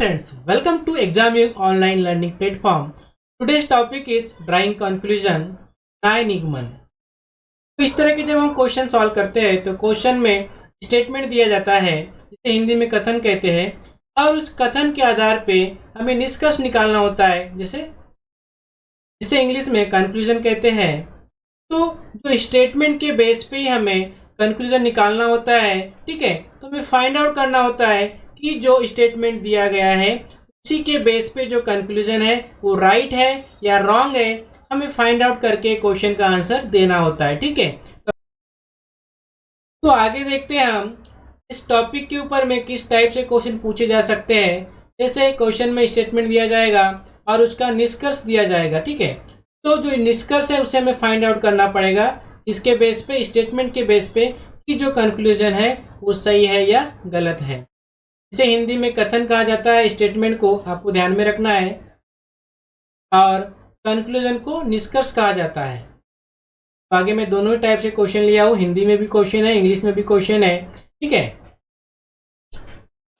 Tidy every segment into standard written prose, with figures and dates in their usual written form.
friends, welcome to Examing online learning platform. Today's topic is drawing conclusion Nijmegen। तो इस तरह के जब हम क्वेश्चन सॉल्व करते हैं तो क्वेश्चन में स्टेटमेंट दिया जाता है जिसे हिंदी में कथन कहते हैं और उस कथन के आधार पे हमें निष्कर्ष निकालना होता है जिसे इंग्लिश में कंक्लूजन कहते हैं। तो जो स्टेटमेंट के बेस पे ही हमें कंक्लूजन निकालना होता है, ठीक है। तो हमें फाइंड आउट करना होता है कि जो स्टेटमेंट दिया गया है उसी के बेस पे जो कंक्लूजन है वो राइट है या रॉन्ग है, हमें फाइंड आउट करके क्वेश्चन का आंसर देना होता है, ठीक है। तो आगे देखते हैं हम इस टॉपिक के ऊपर में किस टाइप से क्वेश्चन पूछे जा सकते हैं। जैसे क्वेश्चन में स्टेटमेंट दिया जाएगा और उसका निष्कर्ष दिया जाएगा, ठीक है। तो जो निष्कर्ष है उसे हमें फाइंड आउट करना पड़ेगा इसके बेस पे, स्टेटमेंट के बेस पे कि जो कंक्लूजन है वो सही है या गलत है। इसे हिंदी में कथन कहा जाता है। स्टेटमेंट को आपको ध्यान में रखना है और कंक्लूजन को निष्कर्ष कहा जाता है। तो आगे मैं दोनों टाइप से क्वेश्चन लिया हूँ, हिंदी में भी क्वेश्चन है, इंग्लिश में भी क्वेश्चन है, ठीक है।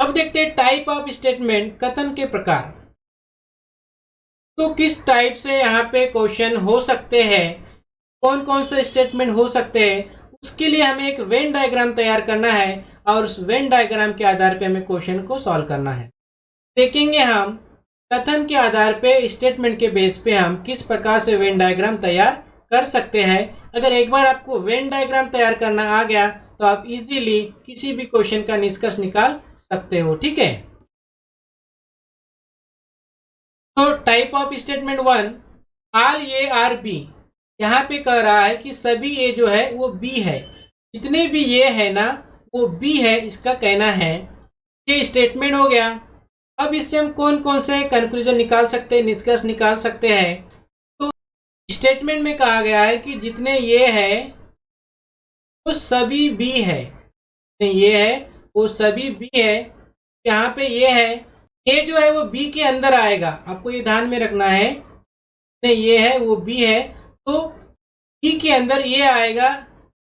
अब देखते हैं टाइप ऑफ स्टेटमेंट, कथन के प्रकार। तो किस टाइप से यहाँ पे क्वेश्चन हो सकते हैं, कौन कौन से स्टेटमेंट हो सकते हैं, उसके लिए हमें एक वेन डायग्राम तैयार करना है और उस वेन डायग्राम के आधार पे हमें क्वेश्चन को सॉल्व करना है। देखेंगे हम कथन के आधार पे, स्टेटमेंट के बेस पे हम किस प्रकार से वेन डायग्राम तैयार कर सकते हैं। अगर एक बार आपको वेन डायग्राम तैयार करना आ गया तो आप इजीली किसी भी क्वेश्चन का निष्कर्ष निकाल सकते हो, ठीक है। तो type of statement 1, all A are B. यहाँ पे कह रहा है कि सभी ए जो है वो बी है, जितने भी ये है ना वो बी है, इसका कहना है। ये स्टेटमेंट हो गया। अब इससे हम कौन कौन से कंक्लूजन निकाल सकते हैं, निष्कर्ष निकाल सकते हैं। तो स्टेटमेंट में कहा गया है कि जितने ये है वो सभी बी है, ये है वो सभी बी है। यहाँ पे ये है, ए जो है वो बी के अंदर आएगा, आपको ये ध्यान में रखना है। ये है वो बी है तो बी के अंदर ये आएगा,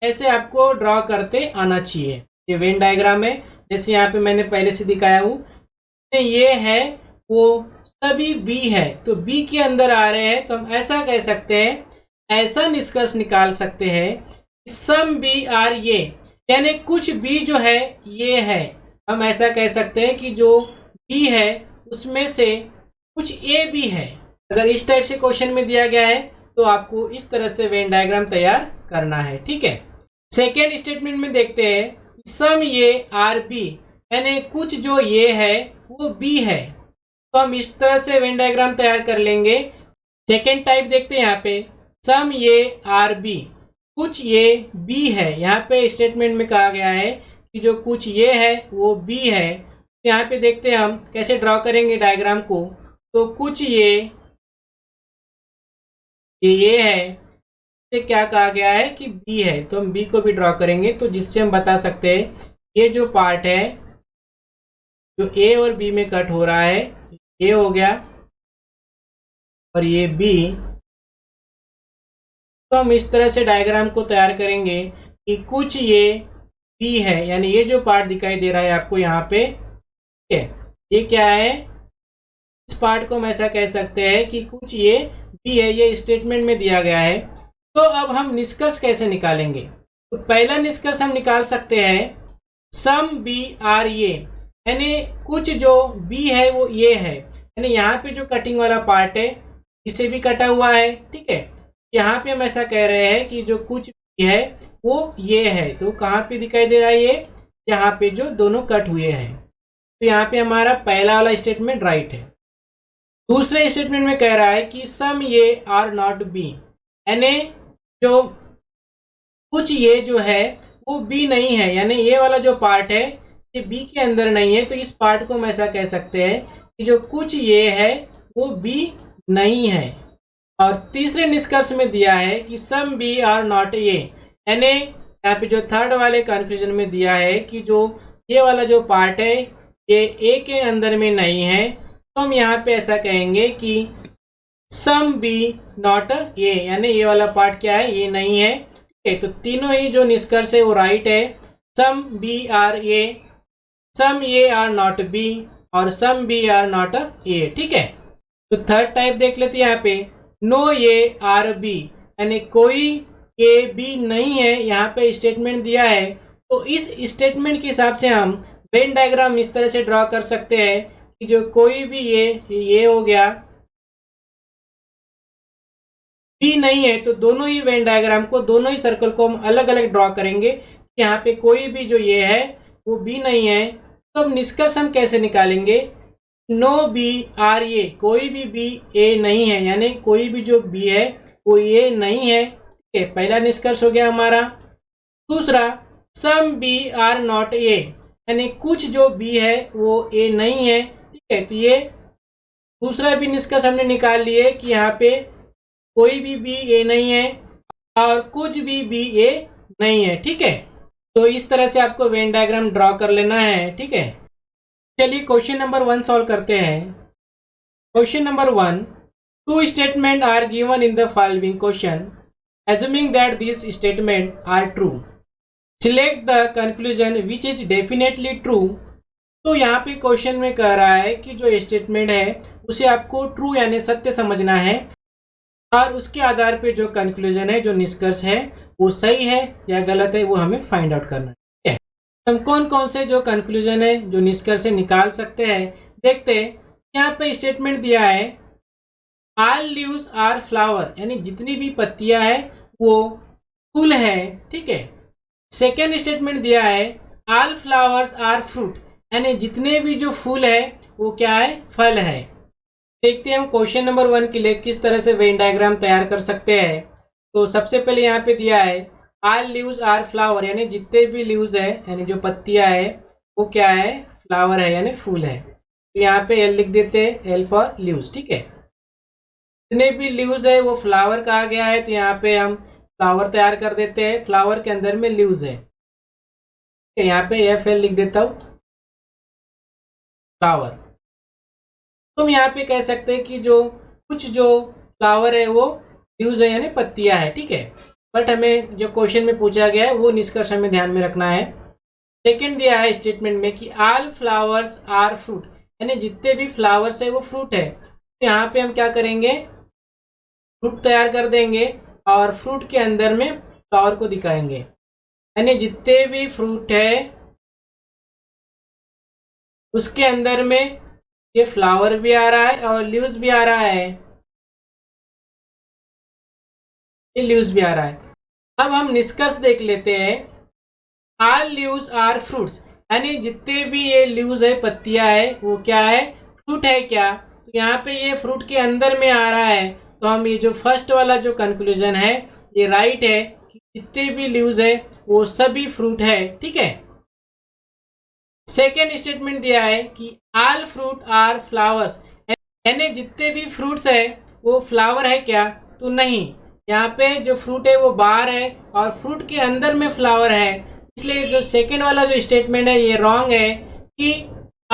ऐसे आपको ड्रॉ करते आना चाहिए। ये वेन डायग्राम है, जैसे यहाँ पे मैंने पहले से दिखाया हूँ। ये है वो सभी बी है तो बी के अंदर आ रहे हैं, तो हम ऐसा कह सकते हैं, ऐसा निष्कर्ष निकाल सकते हैं सम बी आर ये, यानी कुछ बी जो है ये है। हम ऐसा कह सकते हैं कि जो बी है उसमें से कुछ ए भी है। अगर इस टाइप से क्वेश्चन में दिया गया है तो आपको इस तरह से वेन डायग्राम तैयार करना है, ठीक है। सेकेंड स्टेटमेंट में देखते हैं सम ये आर बी, यानी कुछ जो ये है वो बी है। तो हम इस तरह से वेन डायग्राम तैयार कर लेंगे। सेकेंड टाइप देखते हैं यहाँ पे, सम ये आर बी, कुछ ये बी है। यहाँ पे स्टेटमेंट में कहा गया है कि जो कुछ ये है वो बी है। तो यहाँ पे देखते हैं हम कैसे ड्रॉ करेंगे डायग्राम को। तो कुछ ये है, से क्या कहा गया है कि बी है, तो हम बी को भी ड्रॉ करेंगे, तो जिससे हम बता सकते हैं ये जो पार्ट है जो ए और बी में कट हो रहा है, ये हो गया और ये बी। तो हम इस तरह से डायग्राम को तैयार करेंगे कि कुछ ये बी है, यानी ये जो पार्ट दिखाई दे रहा है आपको यहाँ पे, ठीक है, ये क्या है, इस पार्ट को हम ऐसा कह सकते हैं कि कुछ ये बी है। ये स्टेटमेंट में दिया गया है। तो अब हम निष्कर्ष कैसे निकालेंगे। तो पहला निष्कर्ष हम निकाल सकते हैं सम बी आर ये, यानी कुछ जो बी है वो ये है, यानी यहाँ पे जो कटिंग वाला पार्ट है इसे भी कटा हुआ है, ठीक है। यहाँ पे हम ऐसा कह रहे हैं कि जो कुछ भी है वो ये है। तो कहाँ पे दिखाई दे रहा है ये, यहाँ पे जो दोनों कट हुए हैं। तो यहाँ पे हमारा पहला वाला स्टेटमेंट राइट है। दूसरे स्टेटमेंट में कह रहा है कि सम ये आर नॉट बी, यानी जो कुछ ये जो है वो बी नहीं है, यानी ये वाला जो पार्ट है ये बी के अंदर नहीं है। तो इस पार्ट को हम ऐसा कह सकते हैं कि जो कुछ ये है वो बी नहीं है। और तीसरे निष्कर्ष में दिया है कि some B are not A, यानी यहाँ पे जो थर्ड वाले कंक्लूजन में दिया है कि जो ये वाला जो पार्ट है ये ए के अंदर में नहीं है। तो हम यहाँ पे ऐसा कहेंगे कि सम बी नॉट ए, यानी ये वाला पार्ट क्या है, ये नहीं है, ठीक है। तो तीनों ही जो निष्कर्ष है वो राइट है। Some B are A, some A are not B, और some B are not A, ठीक है। तो थर्ड टाइप देख लेते हैं यहाँ पे, नो ए आर बी, यानी कोई ए बी नहीं है, यहाँ पे स्टेटमेंट दिया है। तो इस स्टेटमेंट के हिसाब से हम वेन डायग्राम इस तरह से ड्रॉ कर सकते हैं कि जो कोई भी ये हो गया, बी नहीं है, तो दोनों ही वेन डायग्राम को, दोनों ही सर्कल को हम अलग अलग ड्रॉ करेंगे। यहाँ पे कोई भी जो ये है वो बी नहीं है। तो अब निष्कर्ष हम कैसे निकालेंगे, नो बी आर ए, कोई भी बी ए नहीं है, यानी कोई भी जो बी है वो ए नहीं है, ठीक है, पहला निष्कर्ष हो गया हमारा। दूसरा, some B are not A, यानी कुछ जो बी है वो ए नहीं है, ठीक है। तो ये दूसरा भी निष्कर्ष हमने निकाल लिए कि यहाँ पे कोई भी बी ए नहीं है और कुछ भी बी ए नहीं है, ठीक है। तो इस तरह से आपको वेन डायग्राम ड्रॉ कर लेना है, ठीक है। चलिए क्वेश्चन नंबर 1 सॉल्व करते हैं। Question number 1, two statements are given in the following question, assuming that these statements are true, select the conclusion which is definitely true। तो यहाँ पे क्वेश्चन में कह रहा है कि जो स्टेटमेंट है उसे आपको ट्रू यानी सत्य समझना है और उसके आधार पे जो कंक्लूजन है, जो निष्कर्ष है, वो सही है या गलत है, वो हमें फाइंड आउट करना है। हम कौन कौन से जो कंक्लूजन है, जो निष्कर्ष है, निकाल सकते हैं, देखते हैं। यहाँ पे स्टेटमेंट दिया है ऑल लीव्स आर फ्लावर, यानी जितनी भी पत्तियां है वो फूल है, ठीक है। सेकेंड स्टेटमेंट दिया है ऑल फ्लावर्स आर फ्रूट, यानी जितने भी जो फूल है वो क्या है, फल है। देखते हैं हम क्वेश्चन नंबर 1 के लिए किस तरह से वेन डायग्राम तैयार कर सकते हैं। तो सबसे पहले यहाँ पे दिया है ऑल लीव्स आर फ्लावर, यानी जितने भी लीव्स है, यानी जो पत्तियां है वो क्या है, फ्लावर है, यानी फूल है। तो यहाँ पे एल लिख देते हैं, एल फॉर लीव्स, ठीक है। जितने भी लीव्स है वो फ्लावर कहा गया है, तो यहाँ पे हम फ्लावर तैयार कर देते हैं। फ्लावर के अंदर में लीव्स है, यहाँ पे एफ एल लिख देता हूँ, फ्लावर। तुम यहाँ पे कह सकते हैं कि जो कुछ जो फ्लावर है वो लीव्स है, यानी पत्तियां है, ठीक है। बट हमें जो क्वेश्चन में पूछा गया है वो निष्कर्ष हमें ध्यान में रखना है। सेकंड दिया है स्टेटमेंट में कि ऑल फ्लावर्स आर फ्रूट, यानी जितने भी फ्लावर्स है वो फ्रूट है। तो यहाँ पे हम क्या करेंगे, फ्रूट तैयार कर देंगे और फ्रूट के अंदर में फ्लावर को दिखाएंगे, यानी जितने भी फ्रूट है उसके अंदर में ये फ्लावर भी आ रहा है और लीव्स भी आ रहा है, ये लीव्स भी आ रहा है। अब हम निष्कर्ष देख लेते हैं। ऑल लीव्स आर फ्रूट्स, यानी जितने भी ये लीव्स है, पत्तियां है, वो क्या है, फ्रूट है क्या। तो यहाँ पे ये फ्रूट के अंदर में आ रहा है, तो हम ये जो फर्स्ट वाला जो कंक्लूजन है ये राइट है कि जितने भी लीव्स है वो सभी फ्रूट है, ठीक है। सेकेंड स्टेटमेंट दिया है कि ऑल फ्रूट आर फ्लावर्स, यानी जितने भी फ्रूट्स है वो फ्लावर है क्या, तो नहीं, यहाँ पे जो फ्रूट है वो बाहर है और फ्रूट के अंदर में फ्लावर है। इसलिए जो सेकेंड वाला जो स्टेटमेंट है ये रॉन्ग है कि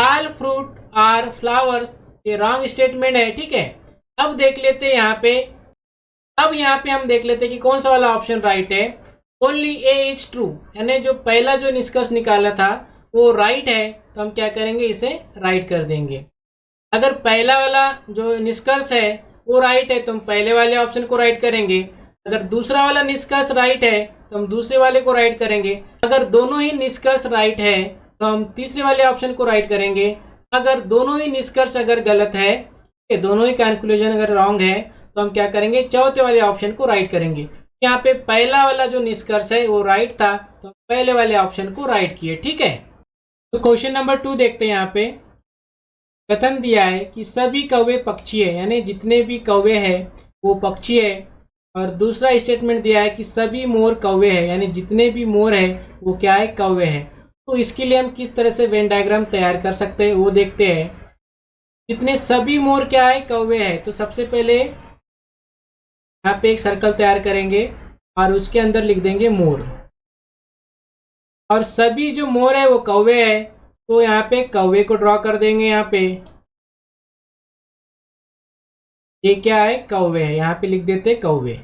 ऑल फ्रूट आर फ्लावर्स, ये रॉन्ग स्टेटमेंट है, ठीक है। अब देख लेते हैं यहाँ पे, अब यहाँ पे हम देख लेते हैं कि कौन सा वाला ऑप्शन राइट है। ओनली ए इज ट्रू, यानी जो पहला जो निष्कर्ष निकाला था वो राइट है, तो हम क्या करेंगे, इसे राइट कर देंगे। अगर पहला वाला जो निष्कर्ष है वो राइट है तो हम पहले वाले ऑप्शन को राइट करेंगे। अगर दूसरा वाला निष्कर्ष राइट है तो हम दूसरे वाले को राइट करेंगे। अगर दोनों ही निष्कर्ष राइट है तो हम तीसरे वाले ऑप्शन को राइट करेंगे। अगर दोनों ही निष्कर्ष अगर गलत है, दोनों ही कंक्लूजन अगर रॉन्ग है, तो हम क्या करेंगे, चौथे वाले ऑप्शन को राइट करेंगे। यहाँ पे पहला वाला जो निष्कर्ष है वो राइट था, तो पहले वाले ऑप्शन को राइट किए, ठीक है। तो क्वेश्चन नंबर 2 देखते हैं। यहाँ पे कथन दिया है कि सभी कौवे पक्षी है, यानी जितने भी कौवे हैं वो पक्षी है। और दूसरा स्टेटमेंट दिया है कि सभी मोर कौवे है, यानी जितने भी मोर है वो क्या है, कौवे है। तो इसके लिए हम किस तरह से वेन डायग्राम तैयार कर सकते हैं वो देखते हैं। जितने सभी मोर क्या है, कौवे है, तो सबसे पहले यहाँ पे एक सर्कल तैयार करेंगे और उसके अंदर लिख देंगे मोर। और सभी जो मोर है वो कौवे है, तो यहाँ पे कौवे को ड्रॉ कर देंगे। यहाँ पे ये क्या है, कौवे है, यहाँ पे लिख देते कौवे,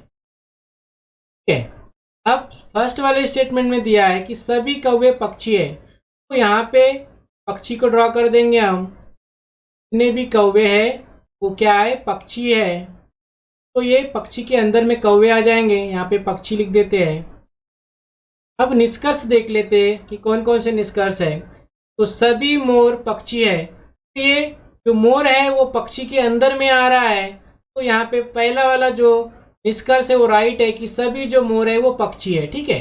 ठीक है। अब फर्स्ट वाले स्टेटमेंट में दिया है कि सभी कौवे पक्षी है, तो यहाँ पे पक्षी को ड्रॉ कर देंगे हम। जितने भी कौवे हैं वो क्या है, पक्षी है। तो ये पक्षी के अंदर में कौवे आ जाएंगे, यहाँ पे पक्षी लिख देते हैं। अब निष्कर्ष देख लेते हैं कि कौन कौन से निष्कर्ष है। तो सभी मोर पक्षी है, तो ये जो मोर है वो पक्षी के अंदर में आ रहा है, तो यहाँ पे पहला वाला जो निष्कर्ष है वो राइट है कि सभी जो मोर है वो पक्षी है। ठीक है,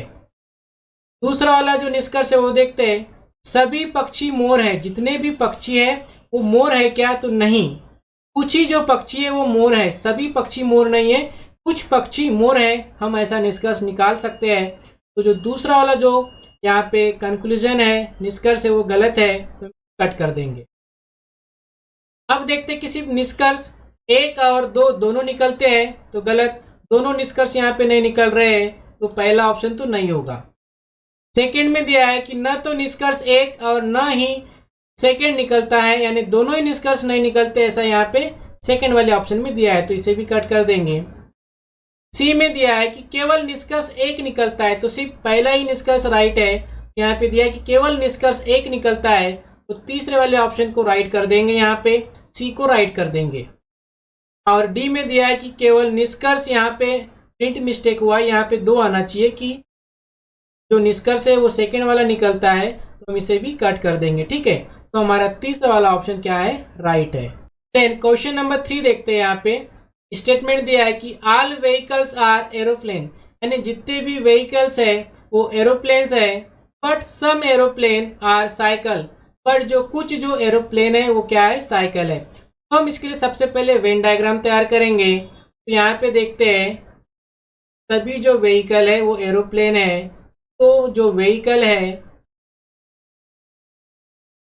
दूसरा वाला जो निष्कर्ष है वो देखते हैं, सभी पक्षी मोर है, जितने भी पक्षी है वो मोर है क्या, तो नहीं, कुछ ही जो पक्षी है वो मोर है, सभी पक्षी मोर नहीं है, कुछ पक्षी मोर है, हम ऐसा निष्कर्ष निकाल सकते हैं। तो जो दूसरा वाला जो यहाँ पे कंक्लूजन है, निष्कर्ष है, वो गलत है, तो कट कर देंगे। अब देखते किसी निष्कर्ष 1 और 2 दोनों निकलते हैं, तो गलत, दोनों निष्कर्ष यहाँ पे नहीं निकल रहे हैं, तो पहला ऑप्शन तो नहीं होगा। सेकंड में दिया है कि न तो निष्कर्ष 1 और न ही सेकंड निकलता है, यानी दोनों ही निष्कर्ष नहीं निकलते, ऐसा यहाँ पे सेकंड वाले ऑप्शन में दिया है, तो इसे भी कट कर देंगे। सी में दिया है कि केवल निष्कर्ष 1 निकलता है, तो सिर्फ पहला ही निष्कर्ष राइट है। यहाँ पे दिया है कि केवल निष्कर्ष 1 निकलता है, तो तीसरे वाले ऑप्शन को राइट कर देंगे, यहाँ पे सी को राइट कर देंगे। और डी में दिया है कि केवल निष्कर्ष, यहाँ पे प्रिंट मिस्टेक हुआ, यहाँ पे 2 आना चाहिए कि जो निष्कर्ष है वो सेकेंड वाला निकलता है, तो हम इसे भी कट कर देंगे। ठीक है, तो हमारा तीसरा वाला ऑप्शन क्या है, राइट है। देन क्वेश्चन नंबर 3 देखते हैं। यहाँ पे स्टेटमेंट दिया है कि ऑल व्हीकल्स आर एरोप्लेन, यानी जितने भी व्हीकल्स है वो एरोप्लेन्स है, but some aeroplane are cycle, पर जो कुछ जो एरोप्लेन है वो क्या है, साइकिल है। तो हम इसके लिए सबसे पहले वेन डायग्राम तैयार करेंगे। तो यहाँ पे देखते हैं सभी जो व्हीकल है वो एरोप्लेन है, तो जो व्हीकल है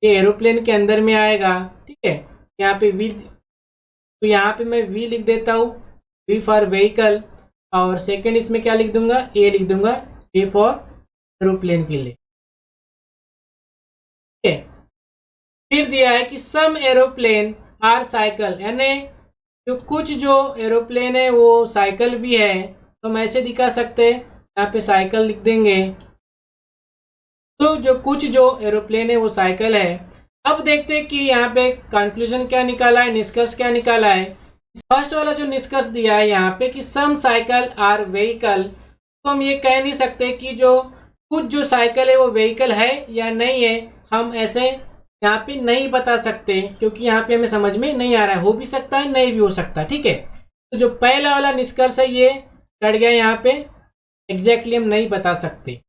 ये एरोप्लेन के अंदर में आएगा। ठीक है, यहाँ पे वी, तो यहाँ पे मैं वी लिख देता हूँ, वी फॉर व्हीकल, और सेकंड इसमें क्या लिख दूंगा, ए लिख दूंगा, ए फॉर एरोप्लेन के लिए। ठीक है, फिर दिया है कि सम एरोप्लेन आर साइकिल, यानी जो कुछ जो एरोप्लेन है वो साइकिल भी है, तो हम ऐसे दिखा सकते हैं, यहाँ पे साइकिल लिख देंगे। तो जो कुछ जो एरोप्लेन है वो साइकिल है। अब देखते हैं कि यहाँ पे कंक्लूजन क्या निकाला है, निष्कर्ष क्या निकाला है। फर्स्ट वाला जो निष्कर्ष दिया है यहाँ पे कि सम साइकिल आर व्हीकल, तो हम ये कह नहीं सकते कि जो कुछ जो साइकिल है वो व्हीकल है या नहीं है, हम ऐसे यहाँ पे नहीं बता सकते, क्योंकि यहाँ पे हमें समझ में नहीं आ रहा है, हो भी सकता है नहीं भी हो सकता। ठीक है, तो जो पहला वाला निष्कर्ष है ये कट गया, यहाँ पे एग्जैक्टली हम नहीं बता सकते।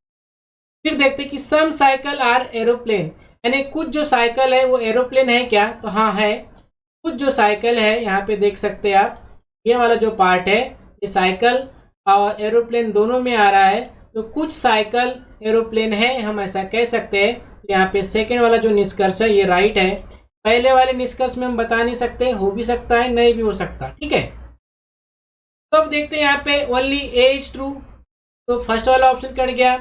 फिर देखते कि सम साइकिल आर एरोप्लेन, यानी कुछ जो साइकिल है वो एरोप्लेन है क्या, तो हाँ है, कुछ जो साइकिल है, यहाँ पे देख सकते हैं आप, ये वाला जो पार्ट है ये साइकिल और एरोप्लेन दोनों में आ रहा है, तो कुछ साइकिल एरोप्लेन है, हम ऐसा कह सकते हैं। यहाँ पे सेकेंड वाला जो निष्कर्ष है ये राइट है। पहले वाले निष्कर्ष में हम बता नहीं सकते, हो भी सकता है नहीं भी हो सकता। ठीक है, तो अब देखते हैं यहाँ पे ओनली ए इज ट्रू, तो फर्स्ट वाला ऑप्शन कट गया।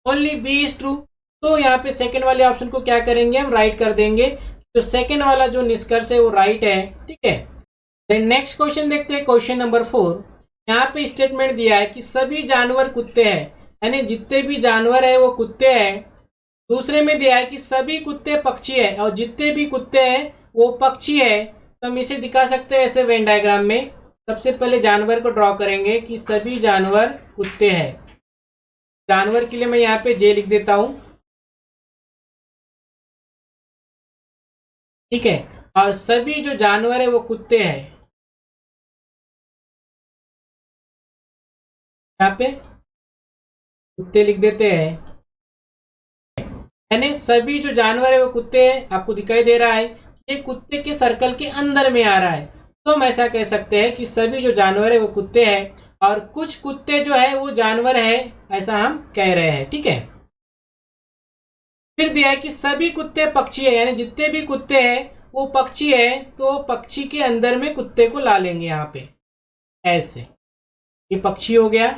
ओनली बी इज ट्रू, तो यहाँ पे सेकेंड वाले ऑप्शन को क्या करेंगे, हम राइट कर देंगे, तो सेकेंड वाला जो निष्कर्ष है वो राइट है। ठीक है, देन नेक्स्ट क्वेश्चन देखते हैं, क्वेश्चन नंबर 4। यहाँ पे स्टेटमेंट दिया है कि सभी जानवर कुत्ते हैं, यानी जितने भी जानवर है वो कुत्ते हैं। दूसरे में दिया है कि सभी कुत्ते पक्षी है, और जितने भी कुत्ते हैं वो पक्षी है, तो हम इसे दिखा सकते हैं ऐसे वेन डायग्राम में। सबसे पहले जानवर को ड्रॉ करेंगे कि सभी जानवर कुत्ते हैं। जानवर के लिए मैं यहाँ पे जे लिख देता हूँ। ठीक है, और सभी जो जानवर है वो कुत्ते हैं, यहाँ पे कुत्ते लिख देते हैं, यानी सभी जो जानवर है वो कुत्ते हैं। आपको दिखाई दे रहा है ये कुत्ते के सर्कल के अंदर में आ रहा है, तो हम ऐसा कह सकते हैं कि सभी जो जानवर है वो कुत्ते हैं, और कुछ कुत्ते जो है वो जानवर है, ऐसा हम कह रहे हैं। ठीक है, फिर दिया है कि सभी कुत्ते पक्षी है, यानी जितने भी कुत्ते हैं वो पक्षी है, तो पक्षी के अंदर में कुत्ते को ला लेंगे यहाँ पे ऐसे, ये पक्षी हो गया।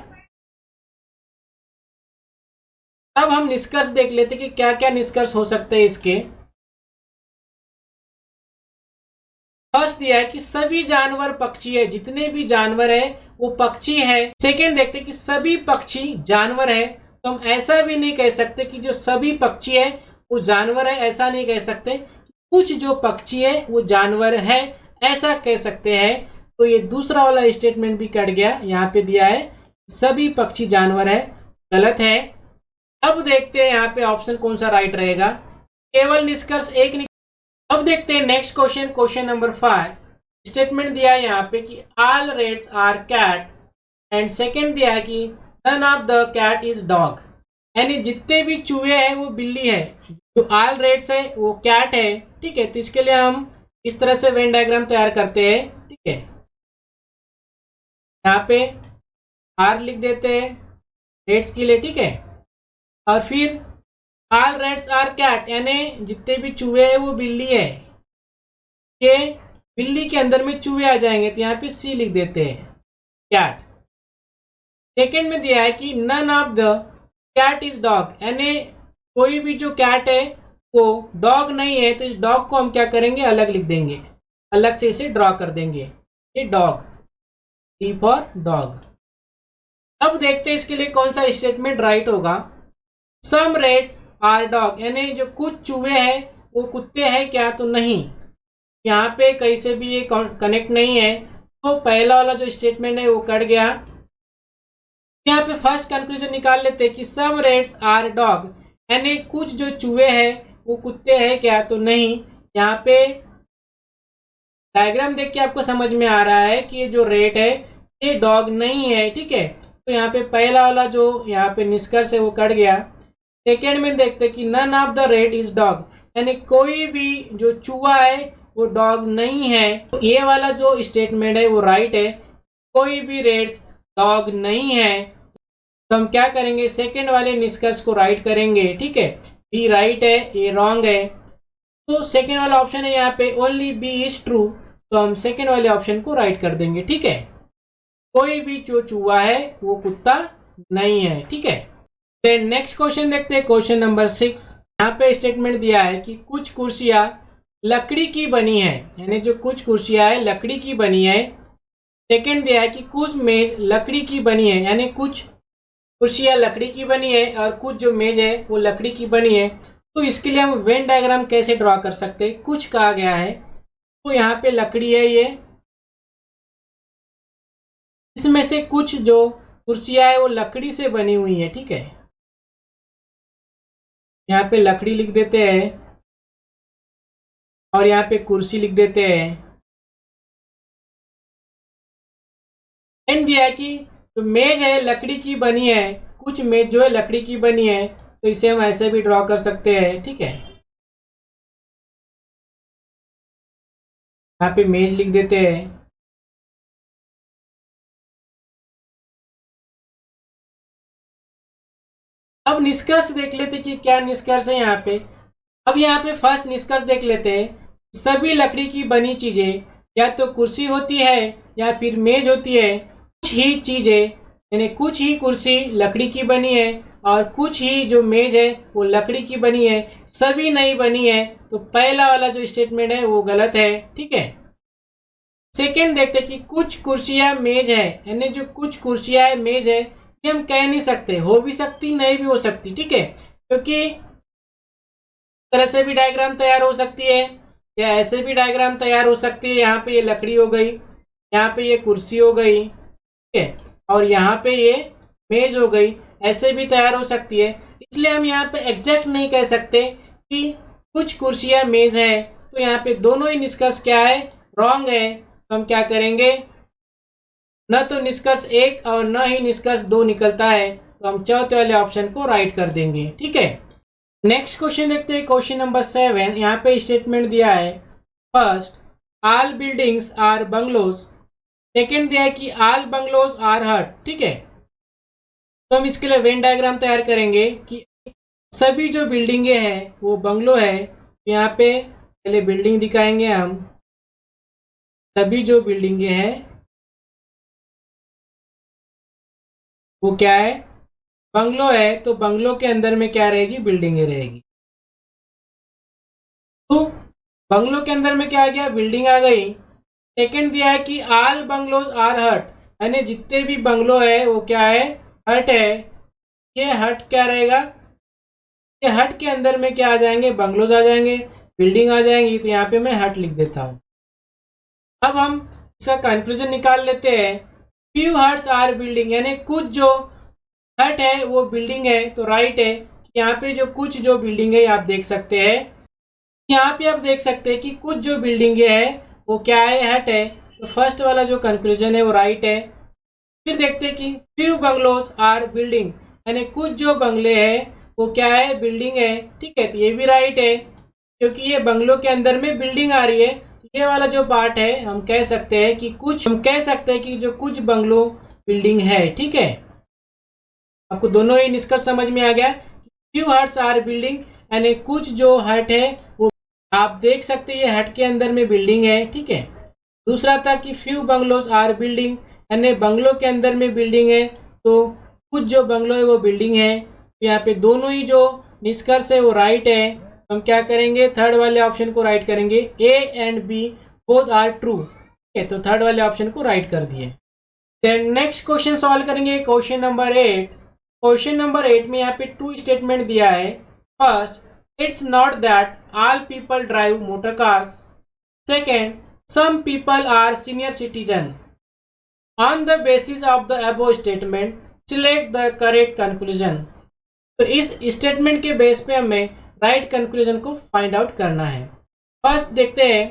अब हम निष्कर्ष देख लेते कि क्या क्या निष्कर्ष हो सकते हैं इसके। फर्स्ट दिया है कि सभी जानवर पक्षी है, जितने भी जानवर है वो पक्षी है। सेकंड देखते कि सभी पक्षी जानवर है, तो हम ऐसा भी नहीं कह सकते कि जो सभी पक्षी है वो जानवर है, ऐसा नहीं कह सकते। कुछ जो पक्षी है वो जानवर है, ऐसा कह सकते हैं। तो ये दूसरा वाला स्टेटमेंट भी कट गया, यहाँ पे दिया है सभी पक्षी जानवर है, गलत है। अब देखते हैं यहाँ पे ऑप्शन कौन सा राइट रहेगा, केवल निष्कर्ष एक। अब देखते हैं next question, question number 5। Statement दिया है यहाँ पे कि all rats are cat, and second दिया है कि none of the cat is dog, यानी जितने भी चूहे हैं वो बिल्ली है, जो ऑल रेट्स है वो कैट है। ठीक है, तो इसके लिए हम इस तरह से वेन डायग्राम तैयार करते हैं। ठीक है, यहाँ पे आर लिख देते हैं रेट्स के लिए। ठीक है, और फिर ऑल रेट्स आर कैट, यानी जितने भी चूहे हैं वो बिल्ली है, ये बिल्ली के अंदर में चूहे आ जाएंगे, तो यहाँ पे सी लिख देते हैं कैट। सेकेंड में दिया है कि none of the cat is dog, यानी कोई भी जो कैट है वो डॉग नहीं है, तो इस डॉग को हम क्या करेंगे, अलग लिख देंगे, अलग से इसे ड्रॉ कर देंगे, ये डॉग, डी फॉर डॉग। अब देखते हैं इसके लिए कौन सा स्टेटमेंट राइट होगा। सम रेट्स आर डॉग, यानी जो कुछ चूहे हैं वो कुत्ते हैं क्या, तो नहीं, यहाँ पे कहीं से भी ये कनेक्ट नहीं है, तो पहला वाला जो स्टेटमेंट है वो कट गया। यहाँ पे फर्स्ट कंक्लूजन निकाल लेते हैं कि सम रेट्स आर डॉग, यानी कुछ जो चूहे हैं वो कुत्ते हैं क्या, तो नहीं। यहाँ पे डायग्राम देख के आपको समझ में आ रहा है कि ये जो रेट है ये डॉग नहीं है। ठीक है, तो यहाँ पे पहला वाला जो यहाँ पे निष्कर्ष है वो कट गया। सेकेंड में देखते हैं कि none of the rat is dog, यानी कोई भी जो चूहा है वो डॉग नहीं है, तो ये वाला जो स्टेटमेंट है वो राइट है, कोई भी रेट्स डॉग नहीं है। तो हम क्या करेंगे, सेकेंड वाले निष्कर्ष को राइट करेंगे। ठीक है, बी राइट है, ए रॉन्ग है, तो सेकेंड वाला ऑप्शन है यहाँ पे ओनली बी इज ट्रू, तो हम सेकेंड वाले ऑप्शन को राइट कर देंगे। ठीक है, कोई भी जो चूहा है वो कुत्ता नहीं है। ठीक है, देन नेक्स्ट क्वेश्चन देखते हैं, क्वेश्चन नंबर 6। यहाँ पे स्टेटमेंट दिया है कि कुछ कुर्सियाँ लकड़ी की बनी है, यानी जो कुछ कुर्सियाँ है लकड़ी की बनी है। सेकेंड दिया है कि कुछ मेज लकड़ी की बनी है, यानी कुछ कुर्सियाँ लकड़ी की बनी है और कुछ जो मेज है वो लकड़ी की बनी है। तो इसके लिए हम वेन डायग्राम कैसे ड्रॉ कर सकते हैं, कुछ कहा गया है, तो यहाँ पे लकड़ी है ये, इसमें से कुछ जो कुर्सियाँ है वो लकड़ी से बनी हुई है। ठीक है, यहाँ पे लकड़ी लिख देते हैं और यहाँ पे कुर्सी लिख देते हैं। एंड दिया है कि जो मेज है लकड़ी की बनी है, कुछ मेज जो है लकड़ी की बनी है, तो इसे हम ऐसे भी ड्रॉ कर सकते हैं। ठीक है, यहाँ पे मेज लिख देते हैं। अब निष्कर्ष देख लेते कि क्या निष्कर्ष है यहाँ पे। अब यहाँ पे फर्स्ट निष्कर्ष देख लेते हैं, सभी लकड़ी की बनी चीजें या तो कुर्सी होती है या फिर मेज होती है, कुछ ही चीजें, यानी कुछ ही कुर्सी लकड़ी की बनी है और कुछ ही जो मेज है वो लकड़ी की बनी है, सभी नहीं बनी है, तो पहला वाला जो स्टेटमेंट है वो गलत है। ठीक है, सेकेंड देखते हैं कि कुछ कुर्सियां मेज है, यानी जो कुछ कुर्सियां मेज है ये हम कह नहीं सकते, हो भी सकती नहीं भी हो सकती। ठीक है, क्योंकि तरह से भी डायग्राम तैयार हो सकती है या ऐसे भी डायग्राम तैयार हो सकती है। यहाँ पे ये लकड़ी हो गई, यहाँ पे ये कुर्सी हो गई, ठीक है, और यहाँ पे ये मेज हो गई, ऐसे भी तैयार हो सकती है। इसलिए हम यहाँ पे एग्जैक्ट नहीं कह सकते कि कुछ कुर्सियाँ मेज है, तो यहाँ पे दोनों ही निष्कर्ष क्या है, रॉन्ग है। तो हम क्या करेंगे, न तो निष्कर्ष 1 और न ही निष्कर्ष 2 निकलता है, तो हम चौथे वाले ऑप्शन को राइट कर देंगे। ठीक है, नेक्स्ट क्वेश्चन देखते हैं, क्वेश्चन नंबर 7। यहाँ पे स्टेटमेंट दिया है, first all buildings are bungalows, second दिया है कि ऑल बंगलोज आर हट। ठीक है, तो हम इसके लिए वेन डायग्राम तैयार करेंगे कि सभी जो बिल्डिंगे हैं वो बंगलो है। यहाँ पे पहले बिल्डिंग दिखाएंगे हम, सभी जो बिल्डिंगे हैं वो क्या है, बंगलो है, तो बंगलो के अंदर में क्या रहेगी, बिल्डिंगें रहेगी। तो बंगलो के अंदर में क्या आ गया, बिल्डिंग आ गई। सेकंड दिया है कि ऑल बंगलोज आर हट, यानी जितने भी बंगलो है वो क्या है, हट है। ये हट क्या रहेगा, ये हट के अंदर में क्या आ जाएंगे, बंगलोज आ जाएंगे। बिल्डिंग आ जाएंगी, तो यहाँ पे मैं हट लिख देता हूँ। अब हम इसका कंक्लूजन निकाल लेते हैं। फ्यू हट्स आर बिल्डिंग, यानी कुछ जो हट है वो बिल्डिंग है, तो राइट है। यहाँ पे जो कुछ जो बिल्डिंग है आप देख सकते हैं, यहाँ पे आप देख सकते हैं कि कुछ जो बिल्डिंगे है वो क्या है, हट है। तो फर्स्ट वाला जो कंक्लूजन है वो राइट है। फिर देखते हैं कि फ्यू बंगलोज आर बिल्डिंग, यानी कुछ जो बंगले हैं वो क्या है, बिल्डिंग है। ठीक है, तो ये भी राइट है क्योंकि ये बंगलों के अंदर में बिल्डिंग आ रही है। ये वाला जो पार्ट है हम कह सकते हैं कि जो कुछ बंगलों बिल्डिंग है। ठीक है, आपको दोनों ही निष्कर्ष समझ में आ गया। फ्यू हट्स आर बिल्डिंग, यानी कुछ जो हट है वो आप देख सकते हैं, ये हट के अंदर में बिल्डिंग है। ठीक है, दूसरा था कि फ्यू बंगलोज आर बिल्डिंग, यानी बंगलों के अंदर में बिल्डिंग है, तो कुछ जो बंगलो है वो बिल्डिंग है। तो यहाँ पे दोनों ही जो निष्कर्ष है वो राइट है। हम क्या करेंगे, थर्ड वाले ऑप्शन को राइट करेंगे। A and B both are true. ठीक है, तो थर्ड वाले ऑप्शन को राइट कर दिए। देन नेक्स्ट क्वेश्चन सॉल्व करेंगे, क्वेश्चन नंबर 8। क्वेश्चन नंबर 8 में यहाँ पे 2 स्टेटमेंट दिया है। First, it's not that all people drive motor cars. Second, some people are senior citizen. On the basis of the above statement select the correct conclusion. तो इस statement के base पे हमें राइट कंक्लूजन को find out करना है। First देखते हैं,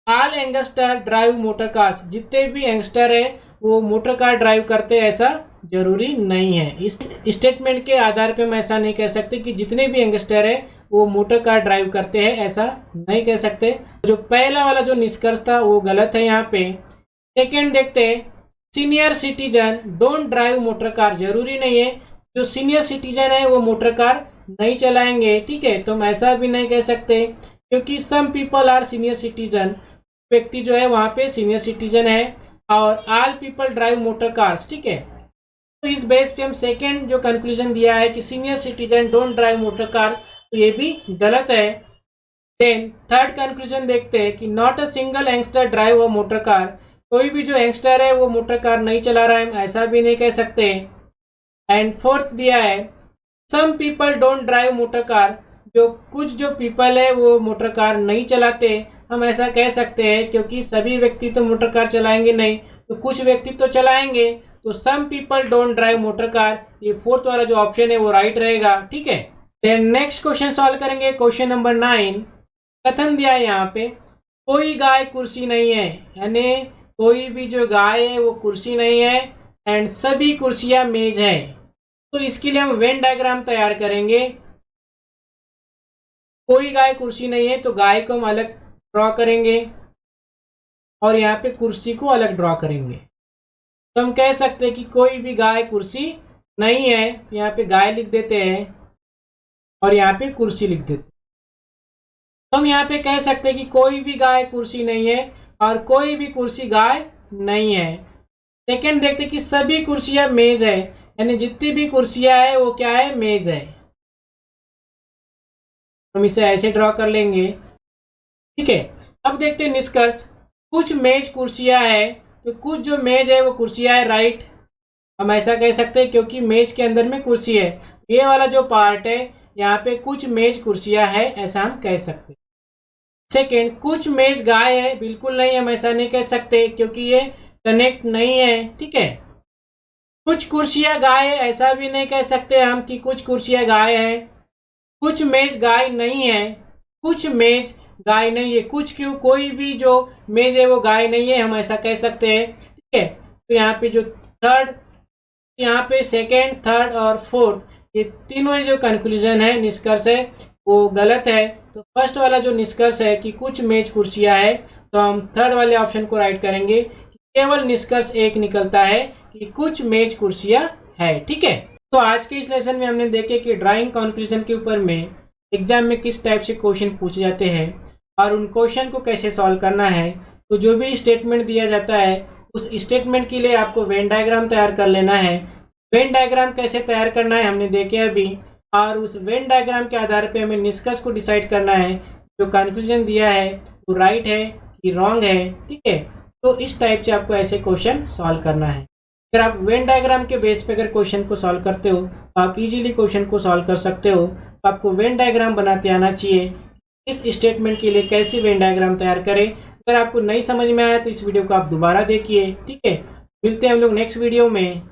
all youngster drive motor cars, जितने भी यंगस्टर है वो मोटर कार ड्राइव करते हैं ऐसा जरूरी नहीं है। इस स्टेटमेंट के आधार पे हम ऐसा नहीं कह सकते कि जितने भी यंगस्टर है वो मोटर कार ड्राइव करते हैं, ऐसा नहीं कह सकते। जो पहला वाला जो निष्कर्ष था वो गलत है यहाँ पे। सेकेंड देखते हैं, senior citizen don't drive motor car, जरूरी नहीं है जो सीनियर सिटीजन है वो मोटर कार नहीं चलाएंगे। ठीक है, तो हम ऐसा भी नहीं कह सकते क्योंकि some people are senior citizen, व्यक्ति जो है वहाँ पे सीनियर सिटीजन है, और all people drive motor cars. ठीक है, तो इस बेस पे हम सेकेंड जो कंक्लूजन दिया है कि senior citizen don't drive motor cars, तो ये भी गलत है। देन थर्ड कंक्लूजन देखते हैं कि not a single youngster drive a motor car, कोई भी जो यंगस्टर है वो मोटर कार नहीं चला रहा है, ऐसा भी नहीं कह सकते। एंड फोर्थ दिया है, some people don't drive motor car, जो कुछ जो पीपल है वो मोटर कार नहीं चलाते, हम ऐसा कह सकते हैं क्योंकि सभी व्यक्ति तो मोटर कार चलाएंगे नहीं, तो कुछ व्यक्ति तो चलाएंगे, तो some people don't drive motor car, ये फोर्थ वाला जो ऑप्शन है वो राइट रहेगा। ठीक है, देन नेक्स्ट क्वेश्चन सॉल्व करेंगे, क्वेश्चन नंबर 9। कथन दिया है यहाँ पे, कोई गाय कुर्सी नहीं है, यानी कोई भी जो गाय है वो कुर्सी नहीं है, एंड सभी कुर्सियां मेज है। तो इसके लिए हम वेन डायग्राम तैयार करेंगे। कोई गाय कुर्सी नहीं है तो गाय को हम अलग ड्रॉ करेंगे और यहाँ पे कुर्सी को अलग ड्रॉ करेंगे। तो हम कह सकते हैं कि कोई भी गाय कुर्सी नहीं है, तो यहाँ पे गाय लिख देते हैं और यहाँ पे कुर्सी लिख देते हैं। तो हम यहाँ पे कह सकते हैं कि कोई भी गाय कुर्सी नहीं है और कोई भी कुर्सी गाय नहीं है। सेकेंड देखते हैं कि सभी कुर्सियां मेज है, यानी जितनी भी कुर्सियां है वो क्या है, मेज है। हम इसे ऐसे ड्रॉ कर लेंगे। ठीक है, अब देखते हैं निष्कर्ष। कुछ मेज कुर्सियां है, तो कुछ जो मेज है वो कुर्सियां है, राइट। हम ऐसा कह सकते हैं क्योंकि मेज के अंदर में कुर्सी है। ये वाला जो पार्ट है यहाँ पे कुछ मेज कुर्सियां है, ऐसा हम कह सकते हैं। सेकेंड, कुछ मेज गाय है, बिल्कुल नहीं, हम ऐसा नहीं कह सकते क्योंकि ये कनेक्ट नहीं है। ठीक है, कुछ कुर्सियां गाय है, ऐसा भी नहीं कह सकते हम कि कुछ कुर्सियां गाय है। कुछ मेज गाय नहीं है, कुछ मेज गाय नहीं है, कुछ क्यों, कोई भी जो मेज है वो गाय नहीं है, हम ऐसा कह सकते हैं। ठीक है, तो यहाँ पे जो थर्ड, यहाँ पे सेकेंड, थर्ड और फोर्थ, ये तीनों जो कंक्लूजन है, निष्कर्ष है, वो गलत है। तो फर्स्ट वाला जो निष्कर्ष है कि कुछ मेज कुर्सियां है, तो हम थर्ड वाले ऑप्शन को राइट करेंगे। केवल निष्कर्ष एक निकलता है कि कुछ मेज कुर्सियां है। ठीक है, तो आज के इस लेसन में हमने देखे कि ड्राइंग कंक्लूजन के ऊपर में एग्जाम में किस टाइप से क्वेश्चन पूछे जाते हैं और उन क्वेश्चन को कैसे सॉल्व करना है। तो जो भी स्टेटमेंट दिया जाता है उस स्टेटमेंट के लिए आपको वेन डायग्राम तैयार कर लेना है। वेन डायग्राम कैसे तैयार करना है हमने देखे अभी, और उस वेन डायग्राम के आधार पे हमें निष्कर्ष को डिसाइड करना है जो कंक्लूजन दिया है वो राइट है कि रॉन्ग है। ठीक है, तो इस टाइप से आपको ऐसे क्वेश्चन सॉल्व करना है। अगर आप वेन डायग्राम के बेस पे अगर क्वेश्चन को सॉल्व करते हो तो आप इजीली क्वेश्चन को सॉल्व कर सकते हो। तो आपको वेन डायग्राम बनाते आना चाहिए, इस स्टेटमेंट के लिए कैसे वेन डायग्राम तैयार करें। अगर आपको नहीं समझ में आया तो इस वीडियो को आप दोबारा देखिए, ठीक है। मिलते हैं हम लोग नेक्स्ट वीडियो में।